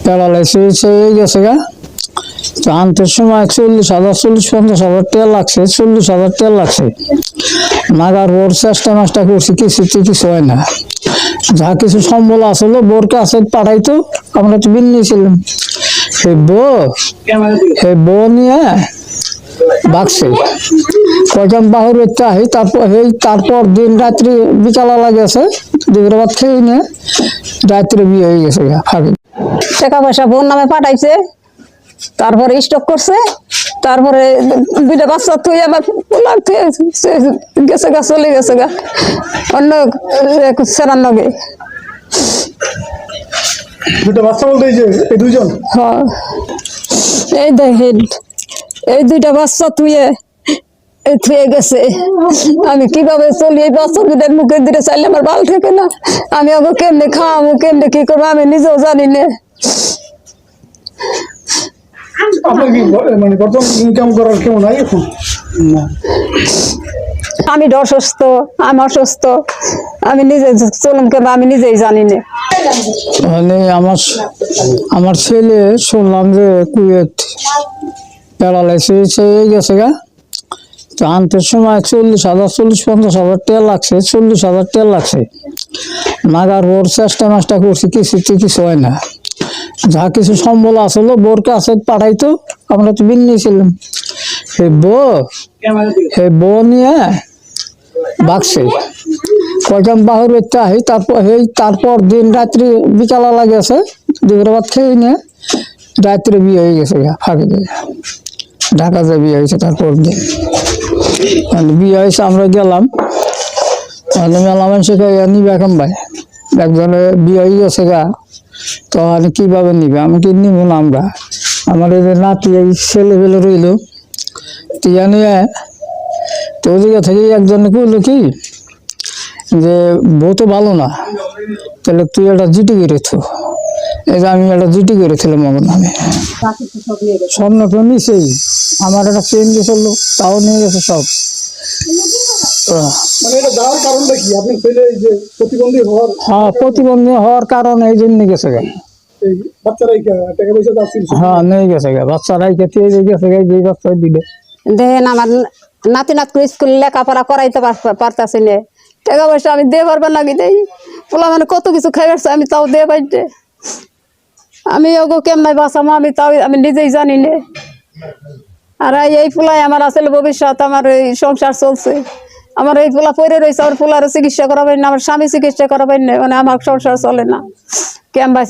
Paralysis হয়ে গেছে গা। তো আনতে সময় 40,000 টাকা লাগছে, 40,000 টাকা লাগছে। নাগার বোর চেষ্টা করছি, কিছু হয় না। যা কিছু সম্বল আসলো বোর কাছে পাঠাইতো, আমরা তো বিল নিয়েছিলাম। সেই বউ নিয়ে বাগছে কয়জন বাহুর আহি। তারপর দিন রাত্রি বিকালা গেছে, দুপুরে ভাত খেয়ে নিয়ে রাত্রে বিয়ে হয়ে গেছে ফাঁকে। টাকা পয়সা বোন নামে পাঠাইছে, তারপরে স্টক করছে, তারপরে দুইটা বাচ্চা তুই আমার গেছে গা, চলে গেছে গা অন্য সেরার নগে। দুটো বাচ্চা বলতে এই দুইজন? হ্যাঁ, এই দেখেন এই দুইটা বাচ্চা থুয়ে গেছে। আমি কিভাবে চলি? এই বাচ্চা দুটার মুখের দিকে চাইলে আমার ভালো থাকে না। আমি ওকে কেমনে খাওয়াবো, কেমনে কি করবো আমি নিজেও জানি না। আমি অসুস্থ, আমি অসুস্থ, আমি নিজে চলুন কেন আমি নিজেই জানি না। মানে আমার ছেলে শুনলাম যে কুয়েত প্যারালাইসিস হয়ে গেছে গা। তো আনতে সময় 40,000 টাকা লাগছে, 40,000 টাকা লাগছে। নাগার বোর চেষ্টা করছি, কিছু হয় না। যা কিছু সম্বল আসলো বোর কাছে পাঠাইতো, আমরা তো বিল নিয়েছিলাম। সেই বউ নিয়ে বাগছে কয়জন বাহুর আহি। তারপর দিন রাত্রি বিকালা গেছে, দুপুরে ভাত খেয়ে নিয়ে রাত্রে বিয়ে হয়ে গেছে ফাঁকে। ঢাকাতে বিয়ে হয়েছে। তারপর দিন বিয়ে হয়েছে, আমরা গেলাম মেলা মানুষে নিবে এখন ভাই একজনে বিয়ে হয়ে গেছে গা। তো কিভাবে নিবে? আমি কি নিব না? আমার এই যে নাতি এই ছেলে পেলে রইল টিয়া নিয়ে। তো ওদিকে থেকে একজনে কইলো কি যে বউ তো ভালো না, তাহলে তুই একটা জিটি করেছো। এই যে আমি একটা জিটি করেছিলাম আমার নামে। স্বর্ণ তো নিছেই, আমার একটা চেন গেছিল তাও নিয়ে গেছে সব। হ্যাঁ, প্রতিবন্ধী হওয়ার কারণে এই জন্য গেছে গা। হ্যাঁ, নিয়ে গেছে গা বাচ্চারাই গেছে গা, যে বাচ্চা দিলে। দেখেন আমার নাতি নাতনি স্কুল লেখাপড়া করাইতে পারতাছি না, টাকা পয়সা আমি দিয়ে পারবার লাগি দেই। পোলা মানে কত কিছু খাই আসছে, আমি তাও দিয়ে পাইতে। আমি ওগো কেমন বাঁচামো আমি নিজেই জানি না। আর এই ফুলাই আমার আসলে ভবিষ্যৎ, আমার এই সংসার চলছে। আমার এই ফুলা পরে রয়েছে, আমার ফুলারও চিকিৎসা করাবেন না, আমার স্বামী চিকিৎসা করাবেন না, মানে আমার সংসার চলে না। কেমন